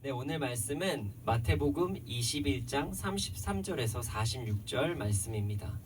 네, 오늘 말씀은 마태복음 21장 33절에서 46절 말씀입니다.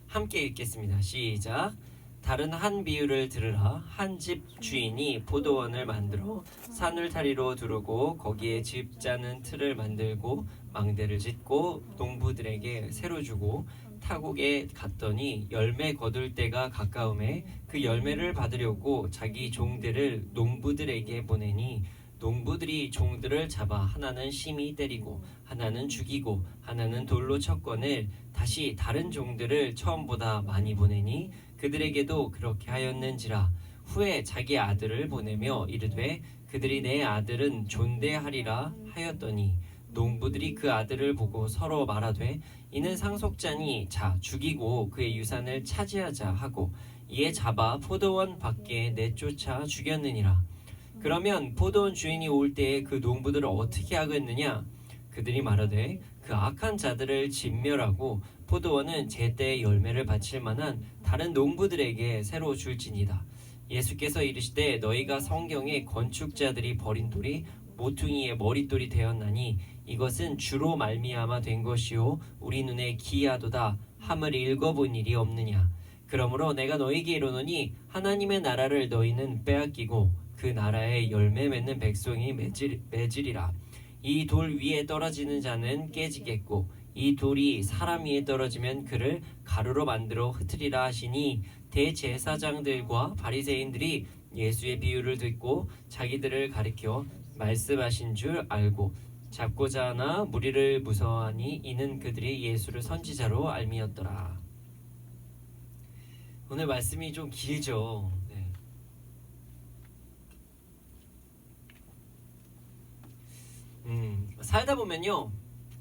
함께 읽겠습니다. 시작. 다른 한 비유를 들으라. 한 집 주인이 포도원을 만들어 산울타리로 두르고 거기에 집 짜는 틀을 만들고 망대를 짓고 농부들에게 새로 주고 타국에 갔더니 열매 거둘 때가 가까움에 그 열매를 받으려고 자기 종들을 농부들에게 보내니 농부들이 종들을 잡아 하나는 심히 때리고 하나는 죽이고 하나는 돌로 쳤거늘 다시 다른 종들을 처음보다 많이 보내니 그들에게도 그렇게 하였는지라. 후에 자기 아들을 보내며 이르되 그들이 내 아들은 존대하리라 하였더니 농부들이 그 아들을 보고 서로 말하되 이는 상속자니 자 죽이고 그의 유산을 차지하자 하고 이에 잡아 포도원 밖에 내쫓아 죽였느니라. 그러면 포도원 주인이 올 때에 그 농부들을 어떻게 하겠느냐? 그들이 말하되 그 악한 자들을 진멸하고 포도원은 제때에 열매를 바칠 만한 다른 농부들에게 새로 줄지니라. 예수께서 이르시되 너희가 성경에 건축자들이 버린 돌이 모퉁이의 머릿돌이 되었나니 이것은 주로 말미암아 된 것이요 우리 눈에 기이하도다 함을 읽어본 일이 없느냐. 그러므로 내가 너희에게 이르노니 하나님의 나라를 너희는 빼앗기고 그 나라에 열매 맺는 백성이 맺으리라. 이 돌 위에 떨어지는 자는 깨지겠고 이 돌이 사람 위에 떨어지면 그를 가루로 만들어 흩으리라 하시니 대제사장들과 바리새인들이 예수의 비유를 듣고 자기들을 가리켜 말씀하신 줄 알고 잡고자 하나 무리를 무서워하니 이는 그들이 예수를 선지자로 알미었더라. 오늘 말씀이 좀 길죠. 살다 보면요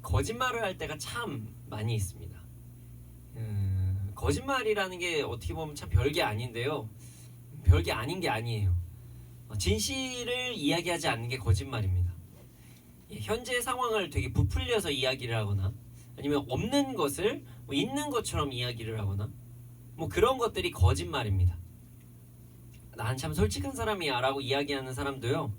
거짓말을 할 때가 참 많이 있습니다. 거짓말이라는 게 어떻게 보면 참 별게 아닌데요, 별게 아닌 게 아니에요. 진실을 이야기하지 않는 게 거짓말입니다. 현재 상황을 되게 부풀려서 이야기를 하거나 아니면 없는 것을 있는 것처럼 이야기를 하거나 그런 것들이 거짓말입니다. 난 참 솔직한 사람이야 라고 이야기하는 사람도요,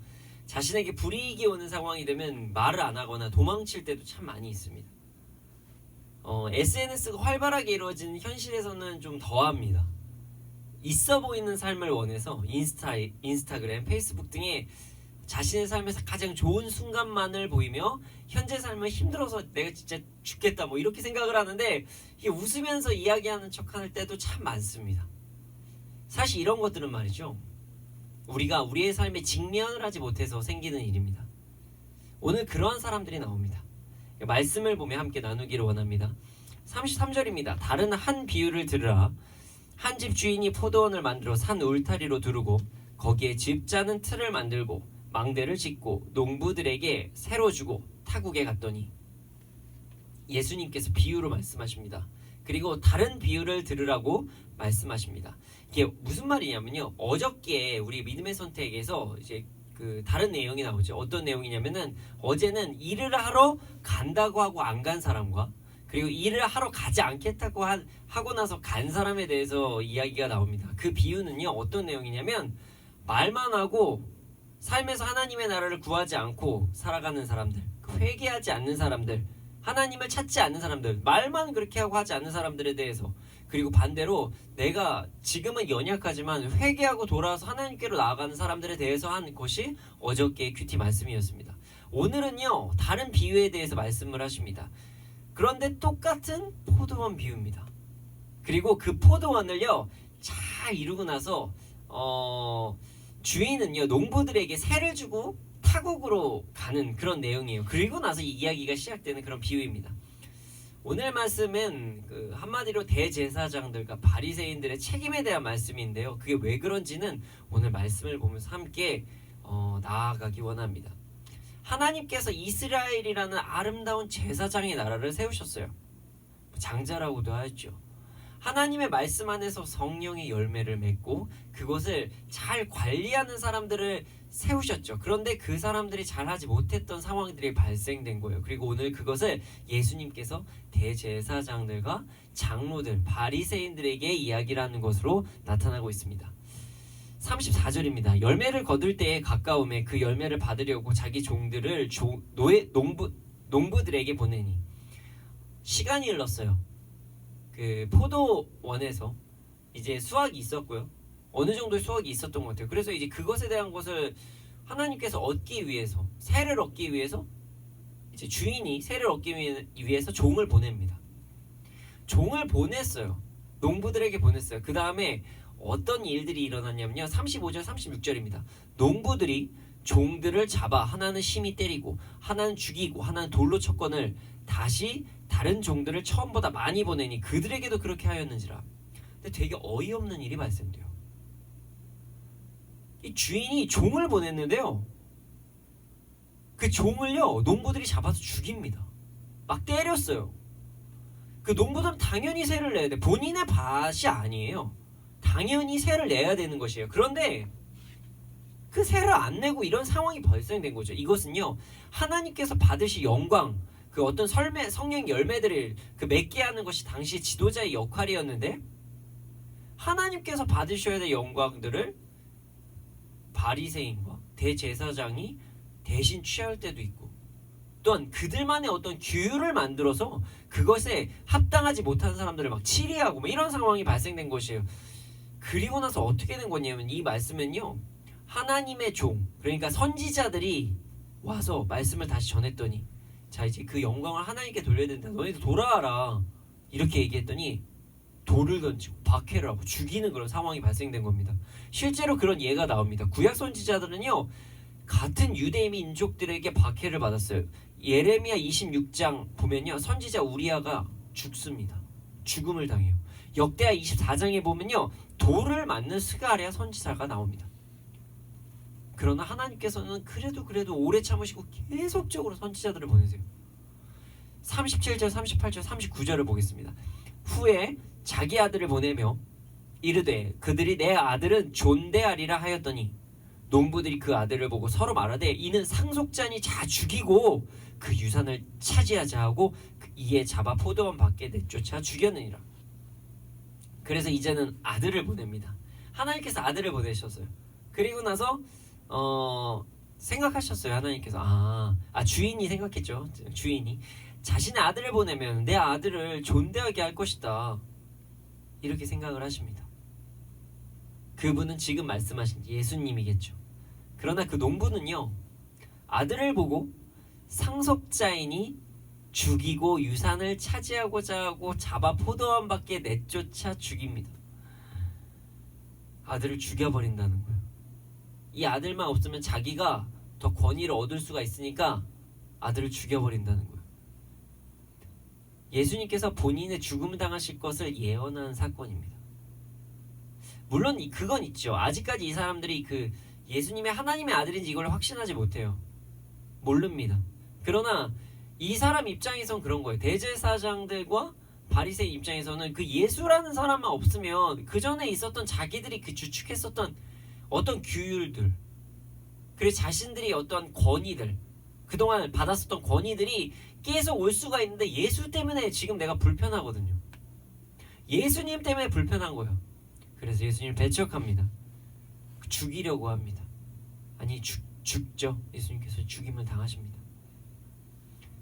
자신에게 불이익이 오는 상황이 되면 말을 안 하거나 도망칠 때도 참 많이 있습니다. SNS가 활발하게 이루어지는 현실에서는 좀 더합니다. 있어 보이는 삶을 원해서 인스타그램, 페이스북 등에 자신의 삶에서 가장 좋은 순간만을 보이며 현재 삶은 힘들어서 내가 진짜 죽겠다 이렇게 생각을 하는데 이게 웃으면서 이야기하는 척할 때도 참 많습니다. 사실 이런 것들은 말이죠, 우리가 우리의 삶에 직면을 하지 못해서 생기는 일입니다. 오늘 그러한 사람들이 나옵니다. 말씀을 보며 함께 나누기를 원합니다. 33절입니다. 다른 한 비유를 들으라. 한 집 주인이 포도원을 만들어 산 울타리로 두르고 거기에 집 짜는 틀을 만들고 망대를 짓고 농부들에게 새로 주고 타국에 갔더니, 예수님께서 비유로 말씀하십니다. 그리고 다른 비유를 들으라고 말씀하십니다. 이게 무슨 말이냐면요, 어저께 우리 믿음의 선택에서 이제 그 다른 내용이 나오죠. 어떤 내용이냐면은 어제는 일을 하러 간다고 하고 안 간 사람과 그리고 일을 하러 가지 않겠다고 하고 나서 간 사람에 대해서 이야기가 나옵니다. 그 비유는요 어떤 내용이냐면, 말만 하고 삶에서 하나님의 나라를 구하지 않고 살아가는 사람들, 회개하지 않는 사람들, 하나님을 찾지 않는 사람들, 말만 그렇게 하고 하지 않는 사람들에 대해서, 그리고 반대로 내가 지금은 연약하지만 회개하고 돌아와서 하나님께로 나아가는 사람들에 대해서 한 것이 어저께의 큐티 말씀이었습니다. 오늘은요 다른 비유에 대해서 말씀을 하십니다. 그런데 똑같은 포도원 비유입니다. 그리고 그 포도원을요 잘 이루고 나서 주인은요 농부들에게 새를 주고 타국으로 가는 그런 내용이에요. 그리고 나서 이 이야기가 시작되는 그런 비유입니다. 오늘 말씀은 한마디로 대제사장들과 바리새인들의 책임에 대한 말씀인데요, 그게 왜 그런지는 오늘 말씀을 보면서 함께 나아가기 원합니다. 하나님께서 이스라엘이라는 아름다운 제사장의 나라를 세우셨어요. 장자라고도 하죠. 하나님의 말씀 안에서 성령의 열매를 맺고 그것을 잘 관리하는 사람들을 세우셨죠. 그런데 그 사람들이 잘하지 못했던 상황들이 발생된 거예요. 그리고 오늘 그것을 예수님께서 대제사장들과 장로들, 바리새인들에게 이야기를 하는 것으로 나타나고 있습니다. 34절입니다. 열매를 거둘 때에 가까움에 그 열매를 받으려고 자기 종들을 농부들에게 보내니. 시간이 흘렀어요. 그 포도원에서 이제 수확이 있었고요. 어느 정도의 수확이 있었던 것 같아요. 그래서 이제 그것에 대한 것을 하나님께서 얻기 위해서, 새를 얻기 위해서, 이제 주인이 새를 얻기 위해서 종을 보냅니다. 종을 보냈어요. 농부들에게 보냈어요. 그 다음에 어떤 일들이 일어났냐면요. 35절 36절입니다. 농부들이 종들을 잡아 하나는 심히 때리고 하나는 죽이고 하나는 돌로 쳤거늘 다시 다른 종들을 처음보다 많이 보내니 그들에게도 그렇게 하였는지라. 근데 되게 어이없는 일이 발생돼요. 이 주인이 종을 보냈는데요. 그 종을요 농부들이 잡아서 죽입니다. 막 때렸어요. 그 농부들은 당연히 세를 내야 돼. 본인의 밭이 아니에요. 당연히 세를 내야 되는 것이에요. 그런데 그 세를 안 내고 이런 상황이 발생된 거죠. 이것은요 하나님께서 받으실 영광, 그 어떤 성령 열매들을 그 맺게 하는 것이 당시 지도자의 역할이었는데, 하나님께서 받으셔야 될 영광들을 바리새인과 대제사장이 대신 취할 때도 있고, 또한 그들만의 어떤 규율을 만들어서 그것에 합당하지 못한 사람들을 막 치리하고 뭐 이런 상황이 발생된 것이에요. 그리고 나서 어떻게 된 거냐면, 이 말씀은요 하나님의 종, 그러니까 선지자들이 와서 말씀을 다시 전했더니, 자 이제 그 영광을 하나님께 돌려야 된다, 너희들 돌아와라, 이렇게 얘기했더니 돌을 던지고 박해를 하고 죽이는 그런 상황이 발생된 겁니다. 실제로 그런 예가 나옵니다. 구약 선지자들은요 같은 유대 민족들에게 박해를 받았어요. 예레미야 26장 보면요 선지자 우리아가 죽습니다. 죽음을 당해요. 역대하 24장에 보면요 돌을 맞는 스가랴 선지자가 나옵니다. 그러나 하나님께서는 그래도 오래 참으시고 계속적으로 선지자들을 보내세요. 37절, 38절, 39절을 보겠습니다. 후에 자기 아들을 보내며 이르되 그들이 내 아들은 존대하리라 하였더니 농부들이 그 아들을 보고 서로 말하되 이는 상속자니 자 죽이고 그 유산을 차지하자 하고 이에 잡아 포도원 밖에 내쫓아 죽였느니라. 그래서 이제는 아들을 보냅니다. 하나님께서 아들을 보내셨어요. 그리고 나서 생각하셨어요. 하나님께서 주인이 생각했죠. 주인이 자신의 아들을 보내면 내 아들을 존대하게 할 것이다, 이렇게 생각을 하십니다. 그분은 지금 말씀하신 예수님이겠죠. 그러나 그 농부는요 아들을 보고 상속자이니 죽이고 유산을 차지하고자 하고 잡아 포도원 밖에 내쫓아 죽입니다. 아들을 죽여버린다는 거예요. 이 아들만 없으면 자기가 더 권위를 얻을 수가 있으니까 아들을 죽여버린다는 거예요. 예수님께서 본인의 죽음을 당하실 것을 예언한 사건입니다. 물론 그건 있죠. 아직까지 이 사람들이 그 예수님의 하나님의 아들인지 이걸 확신하지 못해요. 모릅니다. 그러나 이 사람 입장에선 그런 거예요. 대제사장들과 바리새인 입장에서는 그 예수라는 사람만 없으면 그 전에 있었던 자기들이 그 주축했었던 어떤 규율들, 그리고 자신들이 어떤 권위들, 그동안 받았었던 권위들이 계속 올 수가 있는데 예수 때문에 지금 내가 불편하거든요. 예수님 때문에 불편한 거예요. 그래서 예수님을 배척합니다. 죽이려고 합니다. 아니 죽죠. 예수님께서 죽임을 당하십니다.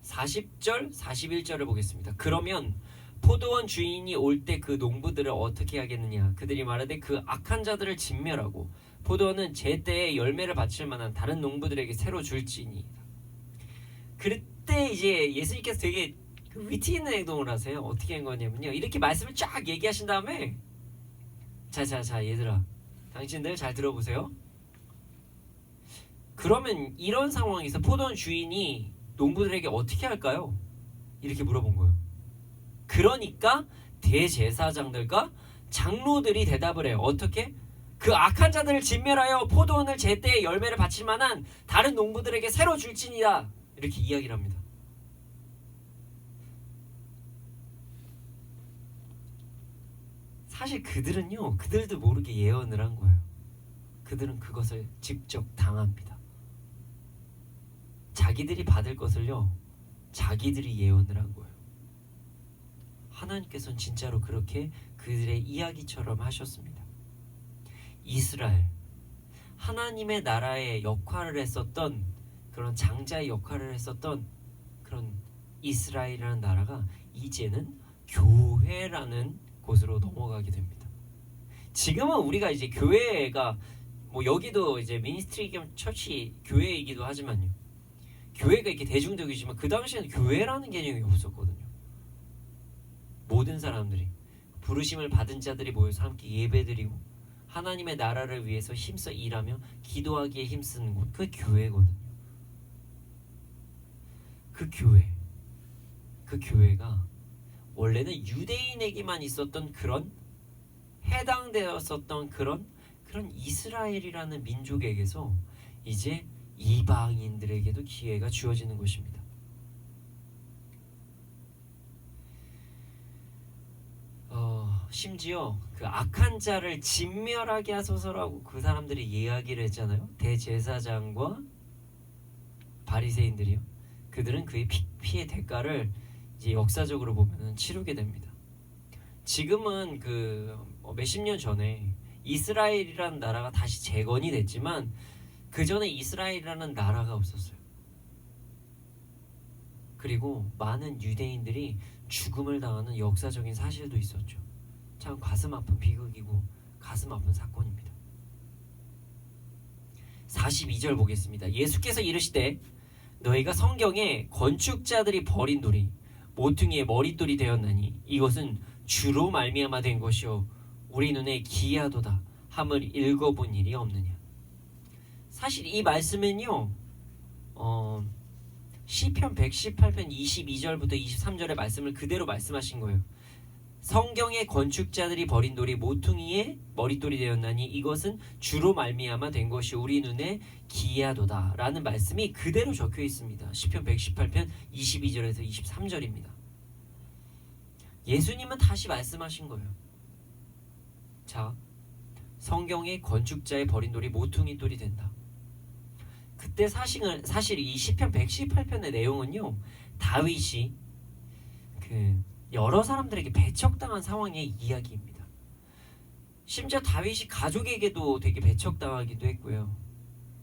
40절 41절을 보겠습니다. 그러면 포도원 주인이 올 때 그 농부들을 어떻게 하겠느냐. 그들이 말하되 그 악한 자들을 진멸하고 포도원은 제때에 열매를 바칠 만한 다른 농부들에게 새로 줄지니이다. 그때 이제 예수님께서 되게 위트 있는 행동을 하세요. 어떻게 한 거냐면요, 이렇게 말씀을 쫙 얘기하신 다음에 자 얘들아, 당신들 잘 들어보세요. 그러면 이런 상황에서 포도원 주인이 농부들에게 어떻게 할까요? 이렇게 물어본 거예요. 그러니까 대제사장들과 장로들이 대답을 해요. 어떻게? 그 악한 자들을 진멸하여 포도원을 제때에 열매를 바칠 만한 다른 농부들에게 새로 줄지니라, 이렇게 이야기를 합니다. 사실 그들은요, 그들도 모르게 예언을 한 거예요. 그들은 그것을 직접 당합니다. 자기들이 받을 것을요, 자기들이 예언을 한 거예요. 하나님께서는 진짜로 그렇게 그들의 이야기처럼 하셨습니다. 이스라엘, 하나님의 나라의 역할을 했었던 그런 장자의 역할을 했었던 그런 이스라엘이라는 나라가 이제는 교회라는 곳으로 넘어가게 됩니다. 지금은 우리가 이제 교회가 뭐 여기도 이제 미니스트리 겸 처치 교회이기도 하지만요. 교회가 이렇게 대중적이지만 그 당시에는 교회라는 개념이 없었거든요. 모든 사람들이 부르심을 받은 자들이 모여서 함께 예배드리고 하나님의 나라를 위해서 힘써 일하며 기도하기에 힘쓰는 곳, 그 교회거든요. 그 교회가 원래는 유대인에게만 있었던 그런 해당되었었던 그런 이스라엘이라는 민족에게서 이제 이방인들에게도 기회가 주어지는 것입니다. 심지어 그 악한 자를 진멸하게 하소서라고 그 사람들이 이야기를 했잖아요. 대제사장과 바리새인들이요. 그들은 그의 피의 대가를 이제 역사적으로 보면은 치르게 됩니다. 지금은 그 몇십 년 전에 이스라엘이라는 나라가 다시 재건이 됐지만 그 전에 이스라엘이라는 나라가 없었어요. 그리고 많은 유대인들이 죽음을 당하는 역사적인 사실도 있었죠. 참 가슴 아픈 비극이고 가슴 아픈 사건입니다. 42절 보겠습니다. 예수께서 이르시되 너희가 성경에 건축자들이 버린 돌이 모퉁이의 머릿돌이 되었나니 이것은 주로 말미암아 된 것이요 우리 눈에 기이하도다 함을 읽어본 일이 없느냐. 사실 이 말씀은요 시편 118편 22절부터 23절의 말씀을 그대로 말씀하신 거예요. 성경의 건축자들이 버린 돌이 모퉁이의 머릿돌이 되었나니 이것은 주로 말미암아 된 것이 우리 눈에 기이하도다 라는 말씀이 그대로 적혀 있습니다. 시편 118편 22절에서 23절입니다. 예수님은 다시 말씀하신 거예요. 자, 성경의 건축자의 버린 돌이 모퉁이 돌이 된다. 그때 사실 이 시편 118편의 내용은요 다윗이 여러 사람들에게 배척당한 상황의 이야기입니다. 심지어 다윗이 가족에게도 되게 배척당하기도 했고요.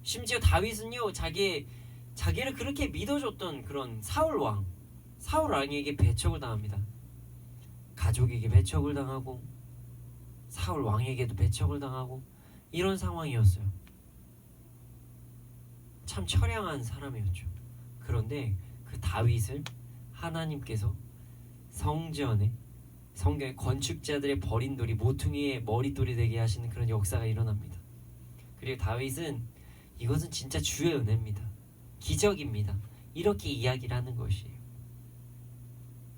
심지어 다윗은요 자기를 그렇게 믿어줬던 그런 사울 왕에게 배척을 당합니다. 가족에게 배척을 당하고 사울 왕에게도 배척을 당하고 이런 상황이었어요. 참 처량한 사람이었죠. 그런데 그 다윗을 하나님께서 성경의 건축자들의 버린 돌이 모퉁이의 머릿돌이 되게 하시는 그런 역사가 일어납니다. 그리고 다윗은 이것은 진짜 주의 은혜입니다. 기적입니다. 이렇게 이야기를 하는 것이에요.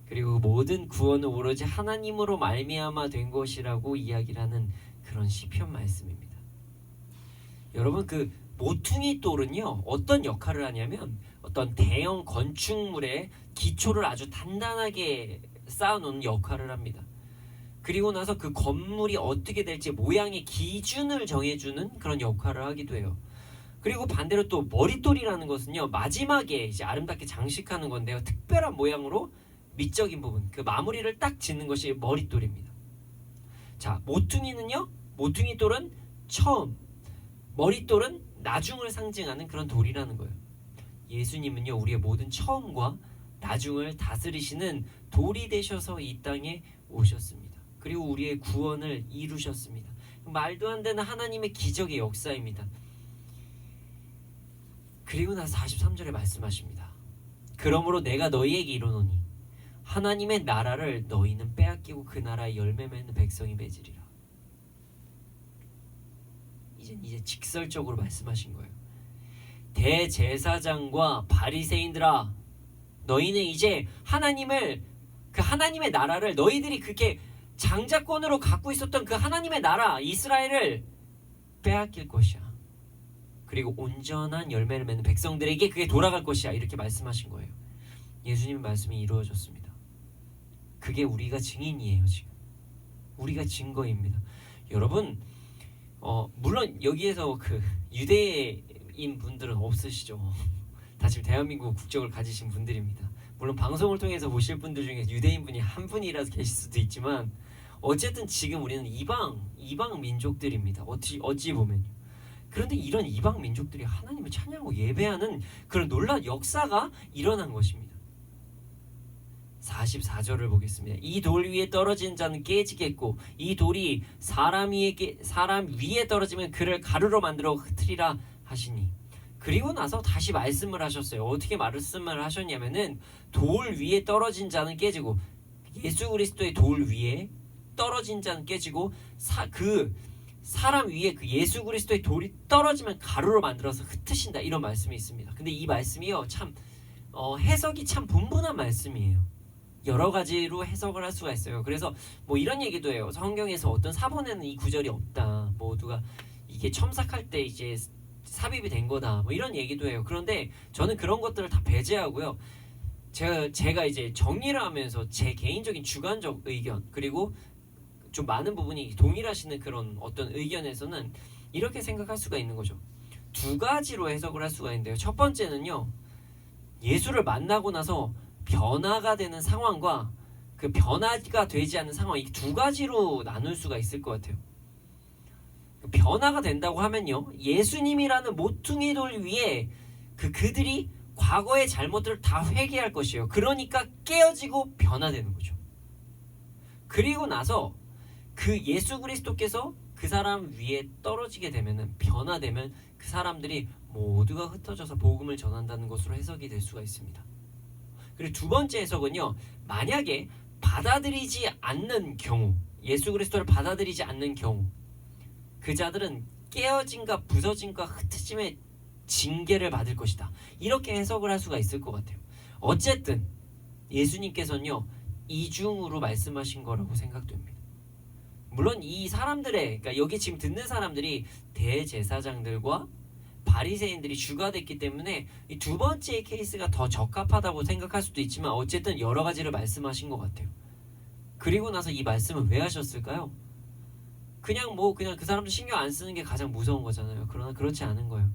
그리고 모든 구원은 오로지 하나님으로 말미암아 된 것이라고 이야기를 하는 그런 시편 말씀입니다. 여러분 그 모퉁이 돌은요 어떤 역할을 하냐면 어떤 대형 건축물의 기초를 아주 단단하게 쌓아놓는 역할을 합니다. 그리고 나서 그 건물이 어떻게 될지 모양의 기준을 정해주는 그런 역할을 하기도 해요. 그리고 반대로 또 머릿돌이라는 것은요 마지막에 이제 아름답게 장식하는 건데요 특별한 모양으로 미적인 부분 그 마무리를 딱 짓는 것이 머릿돌입니다. 자, 모퉁이 돌은 처음, 머릿돌은 나중을 상징하는 그런 돌이라는 거예요. 예수님은요 우리의 모든 처음과 나중을 다스리시는 돌이 되셔서 이 땅에 오셨습니다. 그리고 우리의 구원을 이루셨습니다. 말도 안 되는 하나님의 기적의 역사입니다. 그리고 나서 43절에 말씀하십니다. 그러므로 내가 너희에게 이르노니 하나님의 나라를 너희는 빼앗기고 그 나라의 열매 맺는 백성이 맺으리라. 이제 직설적으로 말씀하신 거예요. 대제사장과 바리새인들아 너희는 이제 하나님의 나라를 너희들이 그렇게 장자권으로 갖고 있었던 그 하나님의 나라 이스라엘을 빼앗길 것이야. 그리고 온전한 열매를 맺는 백성들에게 그게 돌아갈 것이야. 이렇게 말씀하신 거예요. 예수님의 말씀이 이루어졌습니다. 그게 우리가 증인이에요. 지금 우리가 증거입니다. 여러분 물론 여기에서 그 유대인 분들은 없으시죠. 다 지금 대한민국 국적을 가지신 분들입니다. 물론 방송을 통해서 보실 분들 중에 유대인 분이 한 분이라도 계실 수도 있지만 어쨌든 지금 우리는 이방 민족들입니다. 어찌 보면요. 그런데 이런 이방 민족들이 하나님을 찬양하고 예배하는 그런 놀라운 역사가 일어난 것입니다. 44절을 보겠습니다. 이 돌 위에 떨어진 자는 깨지겠고 이 돌이 사람 위에 떨어지면 그를 가루로 만들어 흩으리라 하시니. 그리고 나서 다시 말씀을 하셨어요. 어떻게 말씀을 하셨냐면은 돌 위에 떨어진 자는 깨지고 예수 그리스도의 돌 위에 떨어진 자는 깨지고 사람 위에 그 예수 그리스도의 돌이 떨어지면 가루로 만들어서 흩으신다, 이런 말씀이 있습니다. 근데 이 말씀이요 참 해석이 참 분분한 말씀이에요. 여러 가지로 해석을 할 수가 있어요. 그래서 뭐 이런 얘기도 해요. 성경에서 어떤 사본에는 이 구절이 없다. 뭐 누가 이게 첨삭할 때 이제 삽입이 된 거다. 뭐 이런 얘기도 해요. 그런데 저는 그런 것들을 다 배제하고요. 제가 이제 정리를 하면서 제 개인적인 주관적 의견, 그리고 좀 많은 부분이 동일하시는 그런 어떤 의견에서는 이렇게 생각할 수가 있는 거죠. 두 가지로 해석을 할 수가 있는데요. 첫 번째는요, 예수를 만나고 나서 변화가 되는 상황과 그 변화가 되지 않는 상황, 이 두 가지로 나눌 수가 있을 것 같아요. 변화가 된다고 하면요, 예수님이라는 모퉁이 돌 위에 그들이 과거의 잘못들을 다 회개할 것이에요. 그러니까 깨어지고 변화되는 거죠. 그리고 나서 그 예수 그리스도께서 그 사람 위에 떨어지게 되면은, 변화되면 그 사람들이 모두가 흩어져서 복음을 전한다는 것으로 해석이 될 수가 있습니다. 그리고 두 번째 해석은요, 만약에 받아들이지 않는 경우, 예수 그리스도를 받아들이지 않는 경우, 그 자들은 깨어짐과 부서짐과 흩어짐의 징계를 받을 것이다. 이렇게 해석을 할 수가 있을 것 같아요. 어쨌든 예수님께서는요, 이중으로 말씀하신 거라고 생각됩니다. 물론 이 사람들의, 그러니까 여기 지금 듣는 사람들이 대제사장들과 바리새인들이 주가 됐기 때문에 이 두 번째 케이스가 더 적합하다고 생각할 수도 있지만, 어쨌든 여러 가지를 말씀하신 것 같아요. 그리고 나서 이 말씀을 왜 하셨을까요? 그냥 그 사람들 신경 안 쓰는 게 가장 무서운 거잖아요. 그러나 그렇지 않은 거예요.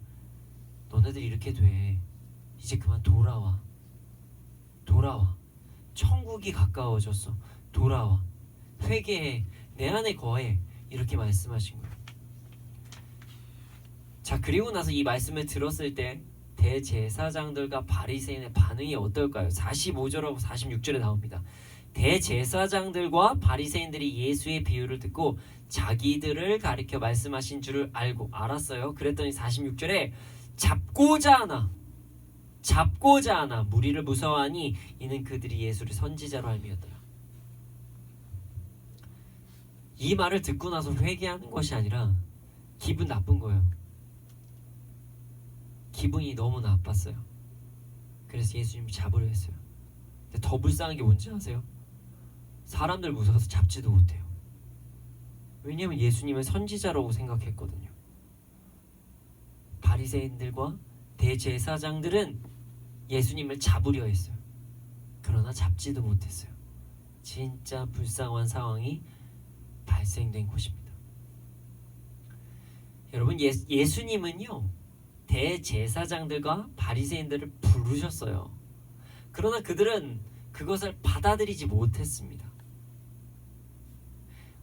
너네들이 이렇게 돼. 이제 그만 돌아와. 천국이 가까워졌어. 돌아와. 회개해. 내 안에 거해. 이렇게 말씀하신 거예요. 자, 그리고 나서 이 말씀을 들었을 때 대제사장들과 바리새인의 반응이 어떨까요? 45절하고 46절에 나옵니다. 대제사장들과 바리새인들이 예수의 비유를 듣고 자기들을 가리켜 말씀하신 줄을 알았어요. 그랬더니 46절에 잡고자 하나 무리를 무서워하니 이는 그들이 예수를 선지자로 알미었더라. 이 말을 듣고 나서 회개하는 것이 아니라 기분 나쁜 거예요. 기분이 너무 나빴어요. 그래서 예수님이 잡으려 했어요. 근데 더 불쌍한 게 뭔지 아세요? 사람들 무서워서 잡지도 못해요. 왜냐하면 예수님을 선지자라고 생각했거든요. 바리새인들과 대제사장들은 예수님을 잡으려 했어요. 그러나 잡지도 못했어요. 진짜 불쌍한 상황이 발생된 것입니다. 여러분, 예수님은요, 대제사장들과 바리새인들을 부르셨어요. 그러나 그들은 그것을 받아들이지 못했습니다.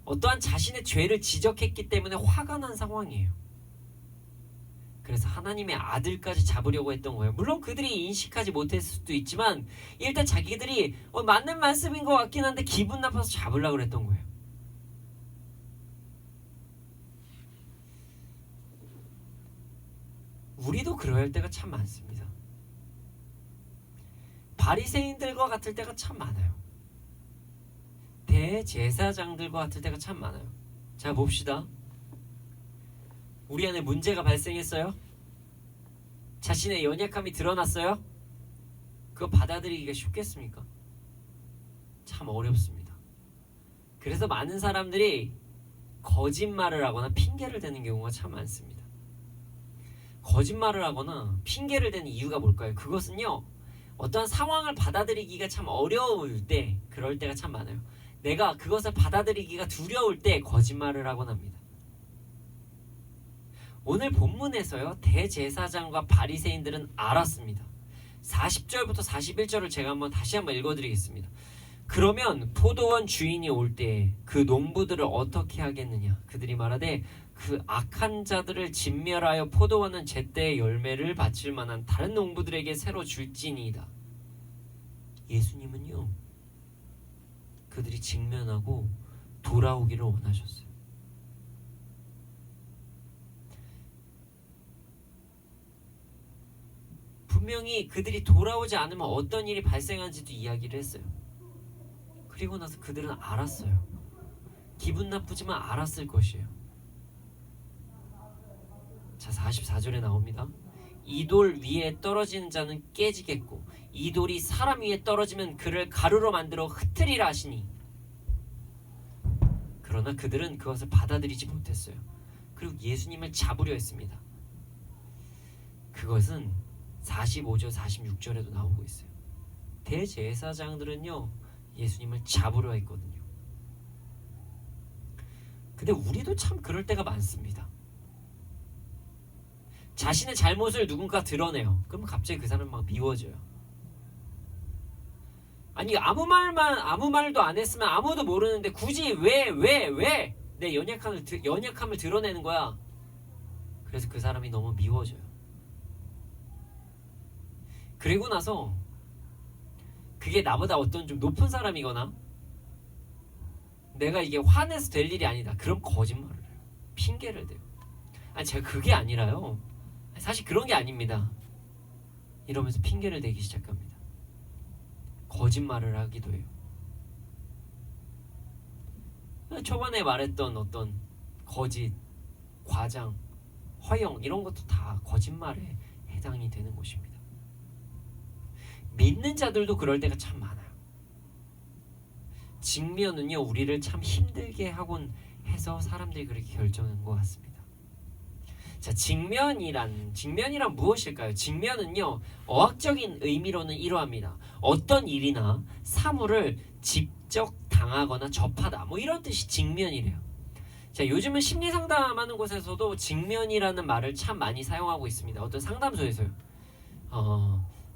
어떠한 자신의 죄를 지적했기 때문에 화가 난 상황이에요. 그래서 하나님의 아들까지 잡으려고 했던 거예요. 물론 그들이 인식하지 못했을 수도 있지만 일단 자기들이 맞는 말씀인 것 같긴 한데 기분 나빠서 잡으려고 했던 거예요. 우리도 그럴 때가 참 많습니다. 바리새인들과 같을 때가 참 많아요. 대제사장들과 같을 때가 참 많아요. 자, 봅시다. 우리 안에 문제가 발생했어요? 자신의 연약함이 드러났어요? 그거 받아들이기가 쉽겠습니까? 참 어렵습니다. 그래서 많은 사람들이 거짓말을 하거나 핑계를 대는 경우가 참 많습니다. 거짓말을 하거나 핑계를 대는 이유가 뭘까요? 그것은요, 어떠한 상황을 받아들이기가 참 어려울 때, 그럴 때가 참 많아요. 내가 그것을 받아들이기가 두려울 때 거짓말을 하곤 합니다. 오늘 본문에서요, 대제사장과 바리새인들은 알았습니다. 40절부터 41절을 제가 다시 한번 읽어드리겠습니다. 그러면 포도원 주인이 올 때 그 농부들을 어떻게 하겠느냐? 그들이 말하되 그 악한 자들을 진멸하여 포도원은 제때의 열매를 바칠 만한 다른 농부들에게 새로 줄지니이다. 예수님은요, 그들이 직면하고 돌아오기를 원하셨어요. 분명히 그들이 돌아오지 않으면 어떤 일이 발생하는지도 이야기를 했어요. 그리고 나서 그들은 알았어요. 기분 나쁘지만 알았을 것이에요. 자, 44절에 나옵니다. 이 돌 위에 떨어지는 자는 깨지겠고 이 돌이 사람 위에 떨어지면 그를 가루로 만들어 흩트리라 하시니. 그러나 그들은 그것을 받아들이지 못했어요. 그리고 예수님을 잡으려 했습니다. 그것은 45절 46절에도 나오고 있어요. 대제사장들은요, 예수님을 잡으려 했거든요. 근데 우리도 참 그럴 때가 많습니다. 자신의 잘못을 누군가 드러내요. 그러면 갑자기 그 사람 막 미워져요. 아니 아무 말도 안 했으면 아무도 모르는데 굳이 왜 내 연약함을 드러내는 거야. 그래서 그 사람이 너무 미워져요. 그리고 나서 그게 나보다 어떤 좀 높은 사람이거나 내가 이게 화내서 될 일이 아니다. 그럼 거짓말을 해요. 핑계를 대요. 아니 제가 그게 아니라요. 사실 그런 게 아닙니다. 이러면서 핑계를 대기 시작합니다. 거짓말을 하기도 해요. 초반에 말했던 어떤 거짓, 과장, 허영 이런 것도 다 거짓말에 해당이 되는 것입니다. 믿는 자들도 그럴 때가 참 많아요. 직면은요, 우리를 참 힘들게 하곤 해서 사람들이 그렇게 결정한 것 같습니다. 자, 직면이란 무엇일까요? 직면은요, 어학적인 의미로는 이러합니다. 어떤 일이나 사물을 직접 당하거나 접하다, 뭐 이런 뜻이 직면이래요. 자, 요즘은 심리 상담하는 곳에서도 직면이라는 말을 참 많이 사용하고 있습니다. 어떤 상담소에서요.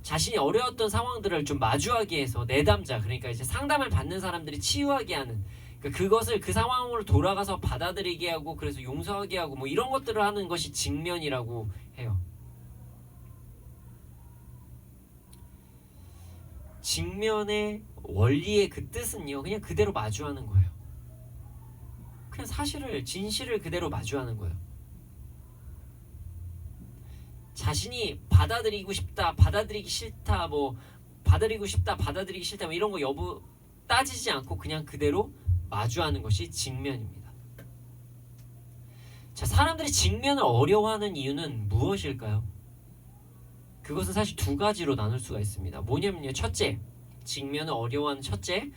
자신이 어려웠던 상황들을 좀 마주하게 해서 내담자, 그러니까 이제 상담을 받는 사람들이 치유하게 하는, 그것을 그 상황으로 돌아가서 받아들이게 하고 그래서 용서하게 하고 뭐 이런 것들을 하는 것이 직면이라고 해요. 직면의 원리의 그 뜻은요, 그냥 그대로 마주하는 거예요. 그냥 진실을 그대로 마주하는 거예요. 자신이 받아들이고 싶다, 받아들이기 싫다, 뭐 받아들이기 싫다, 뭐 이런 거 여부 따지지 않고 그냥 그대로 마주하는 것이 직면입니다. 자, 사람들이 직면을 어려워하는 이유는 무엇일까요? 그것은 사실 두 가지로 나눌 수가 있습니다. 뭐냐면요, 첫째, 직면을 어려워하는 첫째,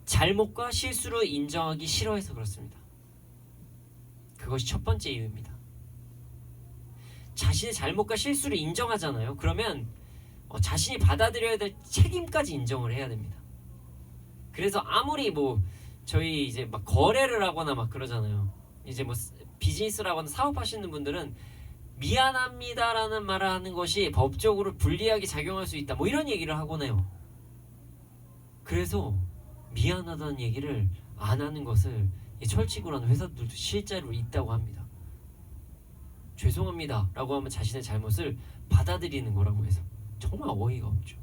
잘못과 실수를 인정하기 싫어해서 그렇습니다. 그것이 첫 번째 이유입니다. 자신의 잘못과 실수를 인정하잖아요. 그러면 자신이 받아들여야 될 책임까지 인정을 해야 됩니다. 그래서 아무리 뭐 저희 이제 막 거래를 하거나 막 그러잖아요. 이제 뭐 비즈니스를 하거나 사업하시는 분들은 미안합니다라는 말을 하는 것이 법적으로 불리하게 작용할 수 있다, 뭐 이런 얘기를 하곤 해요. 그래서 미안하다는 얘기를 안 하는 것을 철칙으로 하는 회사들도 실제로 있다고 합니다. 죄송합니다 라고 하면 자신의 잘못을 받아들이는 거라고 해서 정말 어이가 없죠.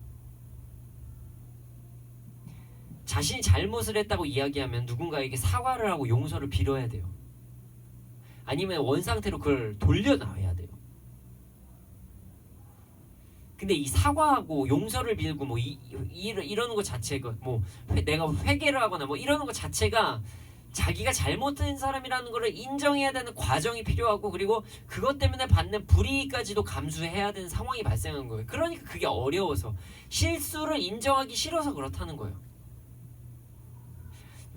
자신이 잘못을 했다고 이야기하면 누군가에게 사과를 하고 용서를 빌어야 돼요. 아니면 원상태로 그걸 돌려놔야 돼요. 근데 이 사과하고 용서를 빌고 뭐 이러는 것 자체가 뭐 내가 회개를 하거나 뭐 이러는 것 자체가 자기가 잘못된 사람이라는 것을 인정해야 되는 과정이 필요하고, 그리고 그것 때문에 받는 불이익까지도 감수해야 되는 상황이 발생한 거예요. 그러니까 그게 어려워서, 실수를 인정하기 싫어서 그렇다는 거예요.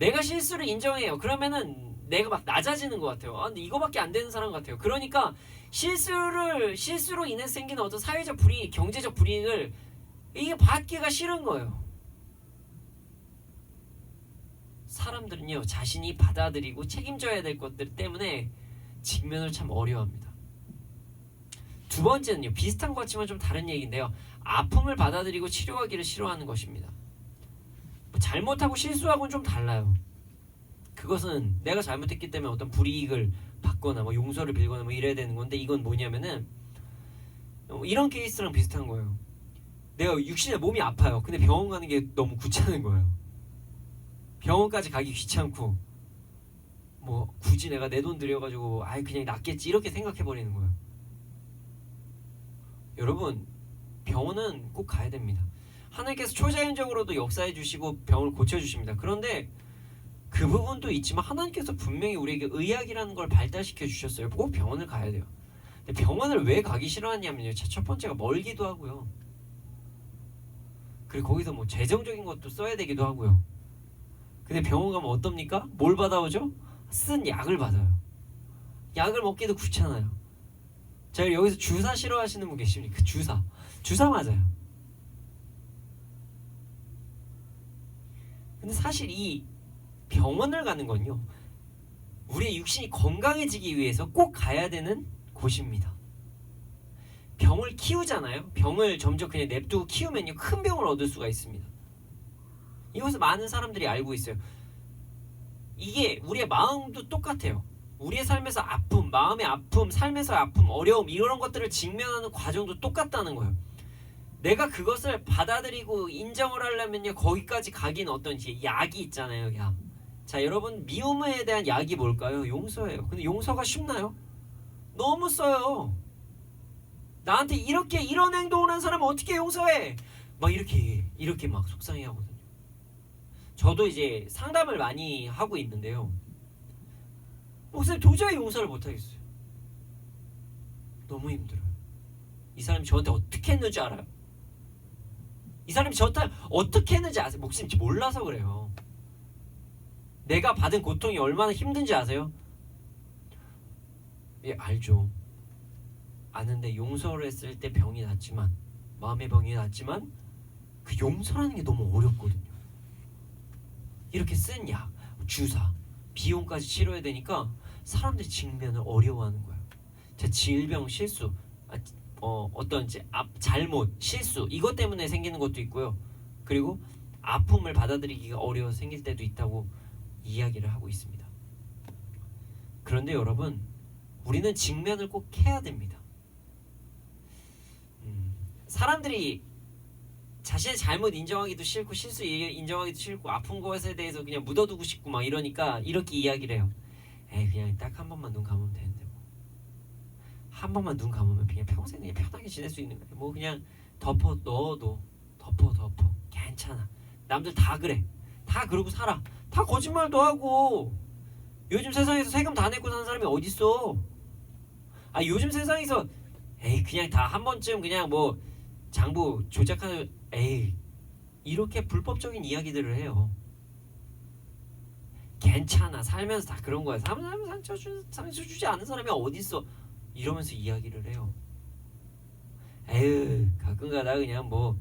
내가 실수를 인정해요. 그러면은 내가 막 낮아지는 것 같아요. 근데 이거밖에 안 되는 사람 같아요. 그러니까 실수로 인해 생기는 어떤 사회적 불이익, 경제적 불이익을 이게 받기가 싫은 거예요. 사람들은요, 자신이 받아들이고 책임져야 될 것들 때문에 직면을 참 어려워합니다. 두 번째는요, 비슷한 것 같지만 좀 다른 얘기인데요, 아픔을 받아들이고 치료하기를 싫어하는 것입니다. 잘못하고 실수하고는 좀 달라요. 그것은 내가 잘못했기 때문에 어떤 불이익을 받거나 뭐 용서를 빌거나 뭐 이래야 되는 건데, 이건 뭐냐면은 이런 케이스랑 비슷한 거예요. 내가 육신에 몸이 아파요. 근데 병원 가는 게 너무 귀찮은 거예요. 병원까지 가기 귀찮고 뭐 굳이 내가 내 돈 들여가지고 아이 그냥 낫겠지 이렇게 생각해버리는 거예요. 여러분, 병원은 꼭 가야 됩니다. 하나님께서 초자연적으로도 역사해 주시고 병을 고쳐주십니다. 그런데 그 부분도 있지만 하나님께서 분명히 우리에게 의학이라는 걸 발달시켜 주셨어요. 꼭 병원을 가야 돼요. 근데 병원을 왜 가기 싫어하냐면요, 첫 번째가 멀기도 하고요. 그리고 거기서 뭐 재정적인 것도 써야 되기도 하고요. 근데 병원 가면 어떻습니까? 뭘 받아오죠? 쓴 약을 받아요. 약을 먹기도 귀찮아요. 자, 여기서 주사 싫어하시는 분 계십니까? 주사 맞아요. 근데 사실 이 병원을 가는 건요, 우리의 육신이 건강해지기 위해서 꼭 가야 되는 곳입니다. 병을 키우잖아요. 병을 점점 그냥 냅두고 키우면요, 큰 병을 얻을 수가 있습니다. 이것을 많은 사람들이 알고 있어요. 이게 우리의 마음도 똑같아요. 우리의 삶에서 아픔, 마음의 아픔, 삶에서 아픔, 어려움 이런 것들을 직면하는 과정도 똑같다는 거예요. 내가 그것을 받아들이고 인정을 하려면요, 거기까지 가긴 어떤 약이 있잖아요. 약. 자, 여러분, 미움에 대한 약이 뭘까요? 용서예요. 근데 용서가 쉽나요? 너무 써요. 나한테 이런 행동을 한 사람은 어떻게 용서해? 막 이렇게 막 속상해 하거든요. 저도 이제 상담을 많이 하고 있는데요, 목사님 도저히 용서를 못하겠어요. 너무 힘들어요. 이 사람이 저한테 어떻게 했는지 알아요? 이 사람이 저한테 어떻게 했는지 아세요? 목사님 몰라서 그래요. 내가 받은 고통이 얼마나 힘든지 아세요? 예, 알죠. 아는데 용서를 했을 때 병이 낫지만, 마음의 병이 낫지만 그 용서라는 게 너무 어렵거든요. 이렇게 쓴 약, 주사, 비용까지 치러야 되니까 사람들이 직면을 어려워하는 거예요. 제 질병, 실수, 어떤 잘못, 실수 이것 때문에 생기는 것도 있고요. 그리고 아픔을 받아들이기가 어려워서 생길 때도 있다고 이야기를 하고 있습니다. 그런데 여러분, 우리는 직면을 꼭 해야 됩니다. 사람들이 자신의 잘못 인정하기도 싫고 실수 인정하기도 싫고 아픈 것에 대해서 그냥 묻어두고 싶고 막 이러니까 이렇게 이야기를 해요. 에이, 그냥 딱 한 번만 눈 감으면 되는데 뭐. 한 번만 눈 감으면 그냥 평생 그냥 편하게 지낼 수 있는 거예요. 뭐 그냥 넣어도 덮어 괜찮아. 남들 다 그래. 다 그러고 살아. 다 거짓말도 하고. 요즘 세상에서 세금 다 내고 사는 사람이 어딨어. 요즘 세상에서 에이 그냥 다 한 번쯤 그냥 뭐 장부 조작하는, 에이, 이렇게 불법적인 이야기들을 해요. 괜찮아, 살면서 다 그런 거야. 상처 주지 않은 사람이 어딨어. 이러면서 이야기를 해요. 에휴, 가끔가다 그냥 뭐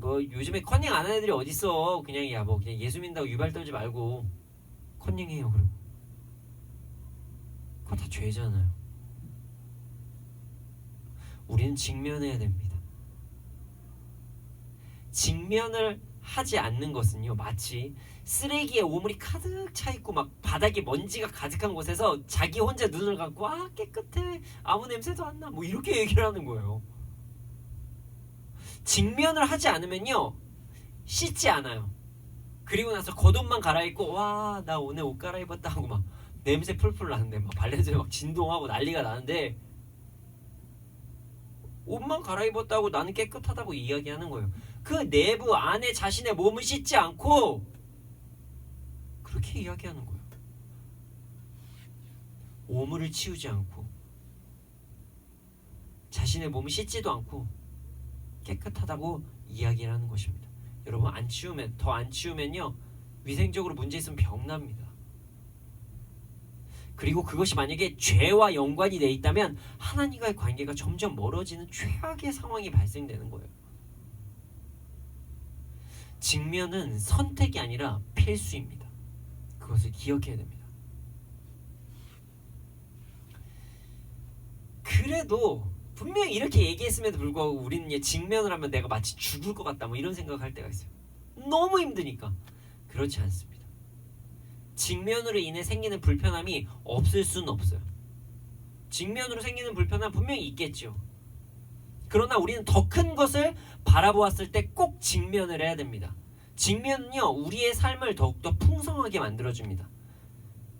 요즘에 컨닝 안 하는 애들이 어딨어. 그냥 그냥 예수 믿는다고 유발 떨지 말고 컨닝해요. 그럼 그거 다 죄잖아요. 우리는 직면해야 됩니다. 직면을 하지 않는 것은요, 마치 쓰레기에 오물이 가득 차있고 막 바닥에 먼지가 가득한 곳에서 자기 혼자 눈을 감고 깨끗해, 아무 냄새도 안 나, 뭐 이렇게 얘기를 하는 거예요. 직면을 하지 않으면요, 씻지 않아요. 그리고 나서 겉옷만 갈아입고 와, 나 오늘 옷 갈아입었다 하고 막 냄새 풀풀 나는데 막 발냄새 막 진동하고 난리가 나는데, 옷만 갈아입었다고 나는 깨끗하다고 이야기하는 거예요. 그 내부 안에 자신의 몸을 씻지 않고 그렇게 이야기하는 거예요. 오물을 치우지 않고 자신의 몸을 씻지도 않고 깨끗하다고 이야기를 하는 것입니다. 여러분, 더 안 치우면요, 위생적으로 문제 있으면 병납니다. 그리고 그것이 만약에 죄와 연관이 돼 있다면 하나님과의 관계가 점점 멀어지는 최악의 상황이 발생되는 거예요. 직면은 선택이 아니라 필수입니다. 그것을 기억해야 됩니다. 그래도 분명히 이렇게 얘기했음에도 불구하고 우리는 직면을 하면 내가 마치 죽을 것 같다 뭐 이런 생각할 때가 있어요. 너무 힘드니까. 그렇지 않습니다. 직면으로 인해 생기는 불편함이 없을 수는 없어요. 직면으로 생기는 불편함 분명히 있겠죠. 그러나 우리는 더 큰 것을 바라보았을 때 꼭 직면을 해야 됩니다. 직면은요, 우리의 삶을 더욱더 풍성하게 만들어줍니다.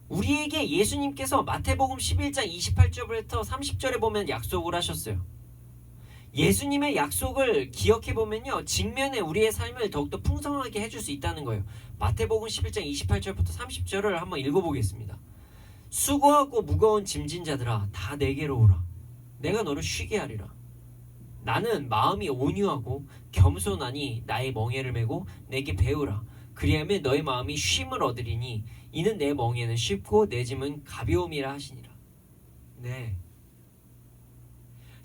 우리에게 예수님께서 마태복음 11장 28절부터 30절에 보면 약속을 하셨어요. 예수님의 약속을 기억해보면요, 직면에 우리의 삶을 더욱더 풍성하게 해줄 수 있다는 거예요. 마태복음 11장 28절부터 30절을 한번 읽어보겠습니다. 수고하고 무거운 짐진 자들아, 다 내게로 오라. 내가 너를 쉬게 하리라. 나는 마음이 온유하고 겸손하니 나의 멍에를 메고 내게 배우라. 그리하면 너의 마음이 쉼을 얻으리니 이는 내 멍에는 쉽고 내 짐은 가벼움이라 하시니라. 네.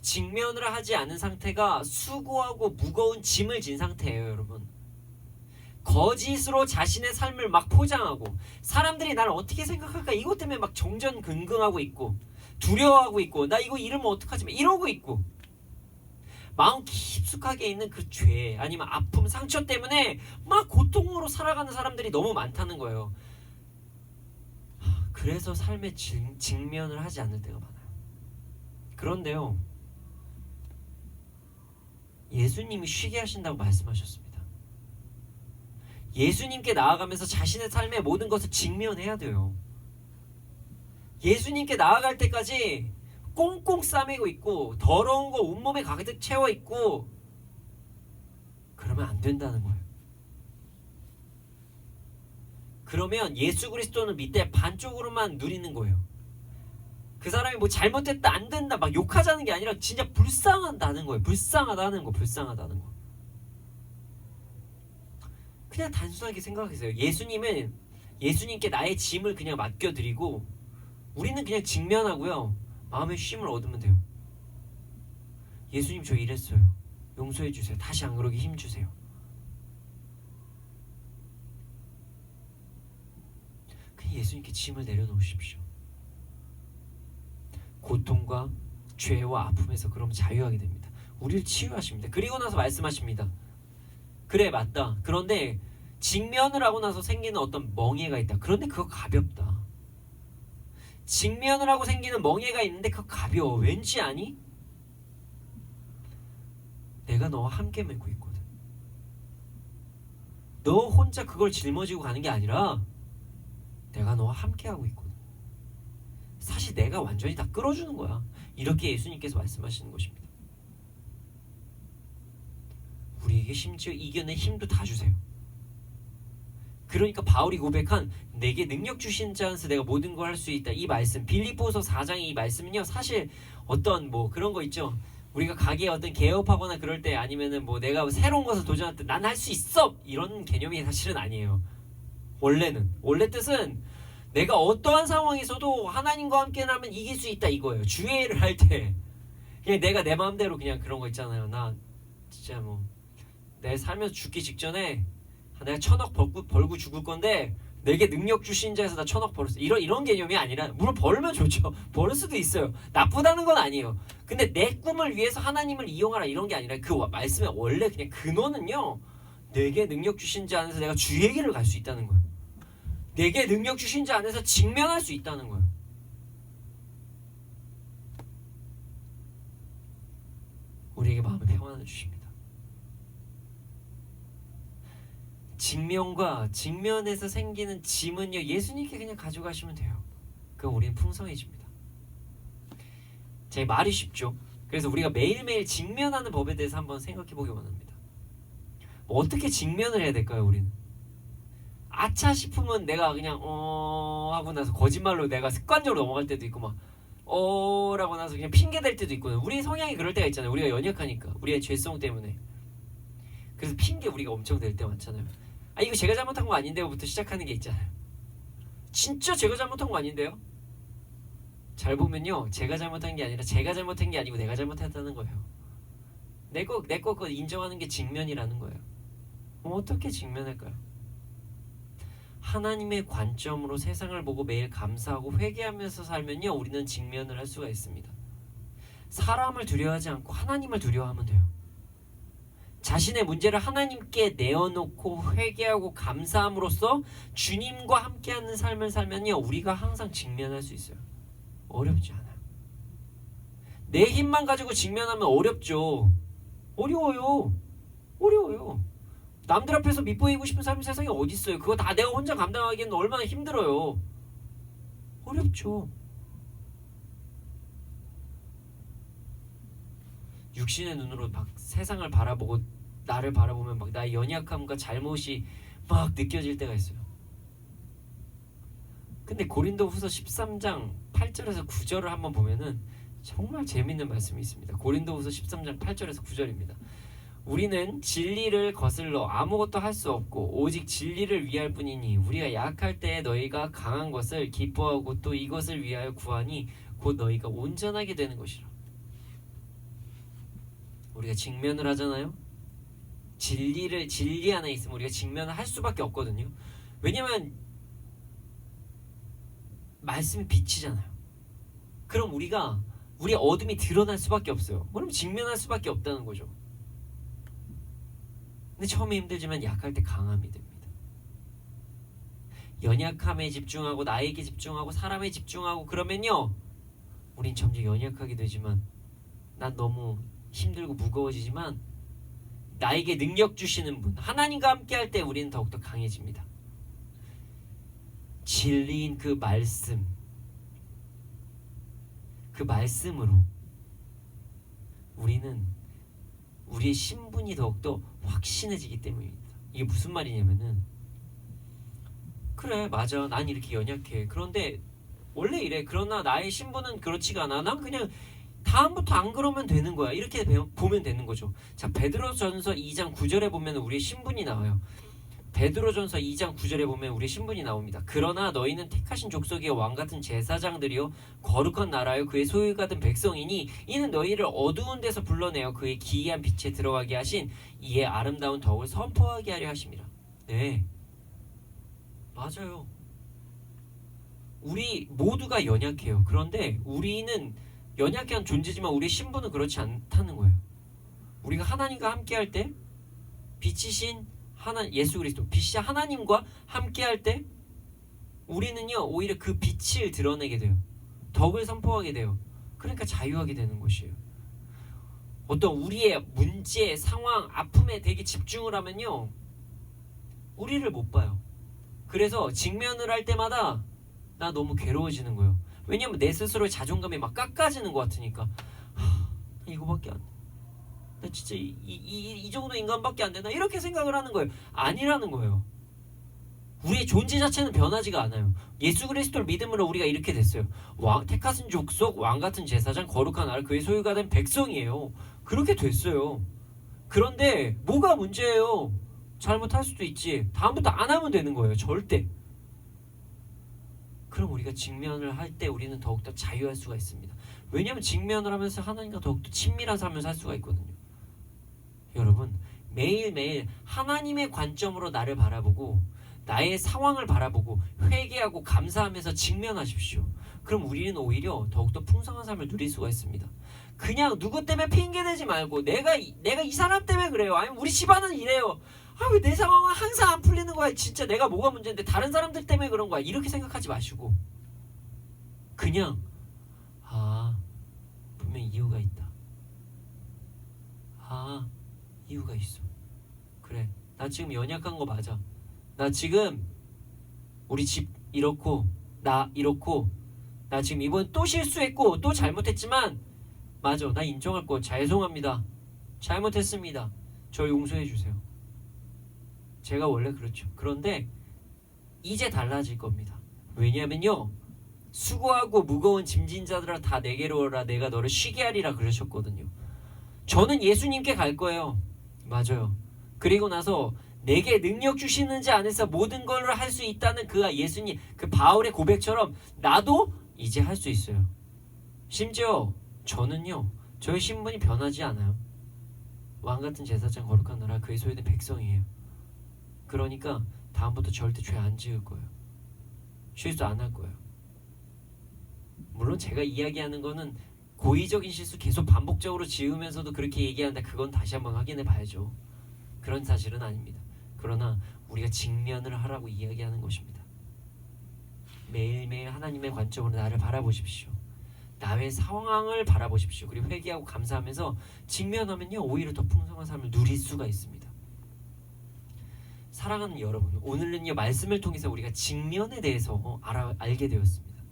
직면을 하지 않은 상태가 수고하고 무거운 짐을 진 상태예요, 여러분. 거짓으로 자신의 삶을 막 포장하고 사람들이 나를 어떻게 생각할까 이것 때문에 막 정전긍긍하고 있고 두려워하고 있고 나 이거 잃으면 어떡하지 이러고 있고 마음 깊숙하게 있는 그 죄 아니면 아픔 상처 때문에 막 고통으로 살아가는 사람들이 너무 많다는 거예요. 그래서 삶의 직면을 하지 않을 때가 많아요. 그런데요, 예수님이 쉬게 하신다고 말씀하셨습니다. 예수님께 나아가면서 자신의 삶의 모든 것을 직면해야 돼요. 예수님께 나아갈 때까지 꽁꽁 싸매고 있고 더러운 거 온몸에 가득 채워 있고 그러면 안 된다는 거예요. 그러면 예수 그리스도는 밑에 반쪽으로만 누리는 거예요. 그 사람이 뭐 잘못했다 안 된다 막 욕하자는 게 아니라 진짜 불쌍하다는 거예요. 불쌍하다는 거. 그냥 단순하게 생각하세요. 예수님은 예수님께 나의 짐을 그냥 맡겨드리고 우리는 그냥 직면하고요. 마음의 쉼을 얻으면 돼요. 예수님 저 이랬어요. 용서해 주세요. 다시 안 그러게 힘 주세요. 그냥 예수님께 짐을 내려놓으십시오. 고통과 죄와 아픔에서 그럼 자유하게 됩니다. 우리를 치유하십니다. 그리고 나서 말씀하십니다. 그래 맞다. 그런데 직면을 하고 나서 생기는 어떤 멍해가 있다. 그런데 그거 가볍다. 직면을 하고 생기는 멍해가 있는데 그거 가벼워. 왠지 아니? 내가 너와 함께 맺고 있거든. 너 혼자 그걸 짊어지고 가는 게 아니라 내가 너와 함께 하고 있거든. 사실 내가 완전히 다 끌어주는 거야. 이렇게 예수님께서 말씀하시는 것입니다. 우리에게 심지어 이겨낼 힘도 다 주세요. 그러니까 바울이 고백한 내게 능력 주신 자 안에서 내가 모든 걸 할 수 있다. 이 말씀 빌립보서 4장의 이 말씀은요. 사실 어떤 뭐 그런 거 있죠. 우리가 가게에 어떤 개업하거나 그럴 때 아니면은 뭐 내가 새로운 것을 도전할 때 난 할 수 있어! 이런 개념이 사실은 아니에요. 원래 뜻은 내가 어떠한 상황에서도 하나님과 함께라면 이길 수 있다 이거예요. 주의를 할 때 그냥 내가 내 마음대로 그냥 그런 거 있잖아요. 나 진짜 뭐 내 살면서 죽기 직전에 내가 1,000억 벌고 죽을 건데 내게 능력 주신 자에서 나 1,000억 벌었어. 이런 개념이 아니라 물론 벌면 좋죠. 벌을 수도 있어요. 나쁘다는 건 아니에요. 근데 내 꿈을 위해서 하나님을 이용하라 이런 게 아니라 그 말씀의 원래 그냥 근원은요. 내게 능력 주신 자 안에서 내가 주의 길을 갈 수 있다는 거예요. 내게 능력 주신 자 안에서 직면할 수 있다는 거예요. 우리에게 마음의 평안을 주십니다. 직면과 직면에서 생기는 짐은요 예수님께 그냥 가져가시면 돼요. 그럼 우리는 풍성해집니다. 제 말이 쉽죠. 그래서 우리가 매일매일 직면하는 법에 대해서 한번 생각해 보기 원합니다. 뭐 어떻게 직면을 해야 될까요? 우리는 아차 싶으면 내가 그냥 하고 나서 거짓말로 내가 습관적으로 넘어갈 때도 있고 막 라고 나서 그냥 핑계 댈 때도 있거든요. 우리 성향이 그럴 때가 있잖아요. 우리가 연약하니까 우리의 죄성 때문에. 그래서 핑계 우리가 엄청 댈 때 많잖아요. 이거 제가 잘못한 거 아닌데요부터 시작하는 게 있잖아요. 진짜 제가 잘못한 거 아닌데요? 잘 보면요 제가 잘못한 게 아니라 제가 잘못한 게 아니고 내가 잘못했다는 거예요. 내 거 그거 인정하는 게 직면이라는 거예요. 어떻게 직면할까요? 하나님의 관점으로 세상을 보고 매일 감사하고 회개하면서 살면요 우리는 직면을 할 수가 있습니다. 사람을 두려워하지 않고 하나님을 두려워하면 돼요. 자신의 문제를 하나님께 내어놓고 회개하고 감사함으로써 주님과 함께하는 삶을 살면요, 우리가 항상 직면할 수 있어요. 어렵지 않아요. 내 힘만 가지고 직면하면 어렵죠. 어려워요. 남들 앞에서 밉보이고 싶은 사람이 세상에 어디 있어요. 그거 다 내가 혼자 감당하기에는 얼마나 힘들어요. 어렵죠. 육신의 눈으로 막 세상을 바라보고 나를 바라보면 막 나의 연약함과 잘못이 막 느껴질 때가 있어요. 근데 고린도후서 13장 8절에서 9절을 한번 보면은 정말 재밌는 말씀이 있습니다. 고린도후서 13장 8절에서 9절입니다. 우리는 진리를 거슬러 아무것도 할 수 없고 오직 진리를 위할 뿐이니 우리가 약할 때에 너희가 강한 것을 기뻐하고 또 이것을 위하여 구하니 곧 너희가 온전하게 되는 것이라. 우리가 직면을 하잖아요. 진리 안에 있으면 우리가 직면을 할 수밖에 없거든요. 왜냐면 말씀이 빛이잖아요. 그럼 우리의 어둠이 드러날 수밖에 없어요. 그럼 직면할 수밖에 없다는 거죠. 근데 처음에 힘들지만 약할 때 강함이 됩니다. 연약함에 집중하고 나에게 집중하고 사람에 집중하고 그러면요, 우린 점점 연약하게 되지만 난 너무 힘들고 무거워지지만 나에게 능력 주시는 분 하나님과 함께 할 때 우리는 더욱더 강해집니다. 진리인 그 말씀으로 우리는 우리의 신분이 더욱더 확신해지기 때문입니다. 이게 무슨 말이냐면은, 그래 맞아 난 이렇게 연약해. 그런데 원래 이래. 그러나 나의 신분은 그렇지가 않아. 난 그냥 다음부터 안 그러면 되는 거야. 이렇게 보면 되는 거죠. 자, 베드로전서 2장 9절에 보면 우리의 신분이 나와요. 베드로전서 2장 9절에 보면 우리의 신분이 나옵니다. 그러나 너희는 택하신 족속이여 왕같은 제사장들이요 거룩한 나라요 그의 소유가 된 백성이니 이는 너희를 어두운 데서 불러내어 그의 기이한 빛에 들어가게 하신 이의 아름다운 덕을 선포하게 하려 하심이라. 네, 맞아요. 우리 모두가 연약해요. 그런데 우리는 연약한 존재지만 우리의 신분은 그렇지 않다는 거예요. 우리가 하나님과 함께할 때 빛이신 예수 그리스도, 빛이 하나님과 함께할 때 우리는요 오히려 그 빛을 드러내게 돼요. 덕을 선포하게 돼요. 그러니까 자유하게 되는 것이에요. 어떤 우리의 문제, 상황, 아픔에 되게 집중을 하면요 우리를 못 봐요. 그래서 직면을 할 때마다 나 너무 괴로워지는 거예요. 왜냐면 내 스스로의 자존감이 막 깎아지는 것 같으니까 이거밖에 안 돼. 나 진짜 이 정도 인간밖에 안 되나 이렇게 생각을 하는 거예요. 아니라는 거예요. 우리의 존재 자체는 변하지가 않아요. 예수 그리스도를 믿음으로 우리가 이렇게 됐어요. 택하신 족속, 왕같은 제사장, 거룩한 나라 그의 소유가 된 백성이에요. 그렇게 됐어요. 그런데 뭐가 문제예요? 잘못할 수도 있지. 다음부터 안 하면 되는 거예요. 절대. 그럼 우리가 직면을 할 때 우리는 더욱더 자유할 수가 있습니다. 왜냐하면 직면을 하면서 하나님과 더욱더 친밀한 삶을 살 수가 있거든요. 여러분, 매일매일 하나님의 관점으로 나를 바라보고 나의 상황을 바라보고 회개하고 감사하면서 직면하십시오. 그럼 우리는 오히려 더욱더 풍성한 삶을 누릴 수가 있습니다. 그냥 누구 때문에 핑계대지 말고 내가 이 사람 때문에 그래요. 아니면 우리 집안은 이래요. 왜 내 상황은 항상 안 풀리는 거야. 진짜 내가 뭐가 문제인데 다른 사람들 때문에 그런 거야. 이렇게 생각하지 마시고 그냥 분명히 이유가 있다. 이유가 있어. 그래, 나 지금 연약한 거 맞아. 나 지금 우리 집 이렇고 나 이렇고 나 지금 이번 또 실수했고 또 잘못했지만 맞아, 나 인정할 거 죄송합니다. 잘못했습니다. 저 용서해 주세요. 제가 원래 그렇죠. 그런데 이제 달라질 겁니다. 왜냐면요 수고하고 무거운 짐진 자들아 다 내게로 오라 내가 너를 쉬게 하리라 그러셨거든요. 저는 예수님께 갈 거예요. 맞아요. 그리고 나서 내게 능력 주시는 자 안에서 모든 걸 할 수 있다는 그 예수님, 그 바울의 고백처럼 나도 이제 할 수 있어요. 심지어 저는요 저의 신분이 변하지 않아요. 왕같은 제사장 거룩한 나라 그의 소유된 백성이에요. 그러니까 다음부터 절대 죄 안 지을 거예요. 실수 안 할 거예요. 물론 제가 이야기하는 거는 고의적인 실수 계속 반복적으로 지으면서도 그렇게 얘기하는데 그건 다시 한번 확인해 봐야죠. 그런 사실은 아닙니다. 그러나 우리가 직면을 하라고 이야기하는 것입니다. 매일매일 하나님의 관점으로 나를 바라보십시오. 나의 상황을 바라보십시오. 그리고 회개하고 감사하면서 직면하면요, 오히려 더 풍성한 삶을 누릴 수가 있습니다. 사랑하는 여러분, 오늘은요, 말씀을 통해서 우리가 직면에 대해서 알게 되었습니다.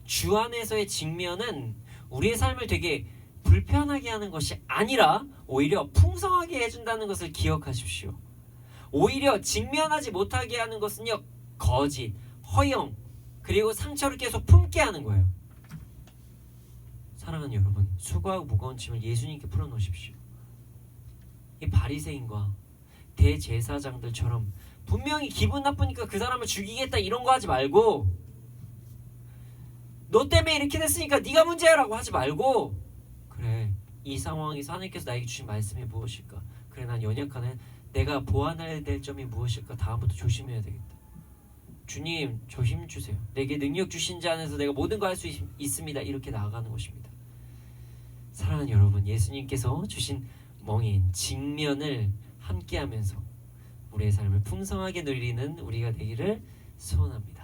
주 안에서의 직면은 우리의 삶을 되게 불편하게 하는 것이 아니라 오히려 풍성하게 해준다는 것을 기억하십시오. 오히려 직면하지 못하게 하는 것은요, 거짓, 허영, 그리고 상처를 계속 품게 하는 거예요. 사랑하는 여러분, 수고하고 무거운 짐을 예수님께 풀어놓으십시오. 이 바리새인과 대제사장들처럼 분명히 기분 나쁘니까 그 사람을 죽이겠다 이런 거 하지 말고, 너 때문에 이렇게 됐으니까 네가 문제야라고 하지 말고, 그래, 이 상황에서 하나님께서 나에게 주신 말씀이 무엇일까? 그래, 난 연약하네. 내가 보완해야 될 점이 무엇일까? 다음부터 조심해야 되겠다. 주님, 저 힘 주세요. 내게 능력 주신 자 안에서 내가 모든 거 할 수 있습니다. 이렇게 나아가는 것입니다. 사랑하는 여러분, 예수님께서 주신 멍인 직면을 함께하면서 우리의 삶을 풍성하게 누리는 우리가 되기를 소원합니다.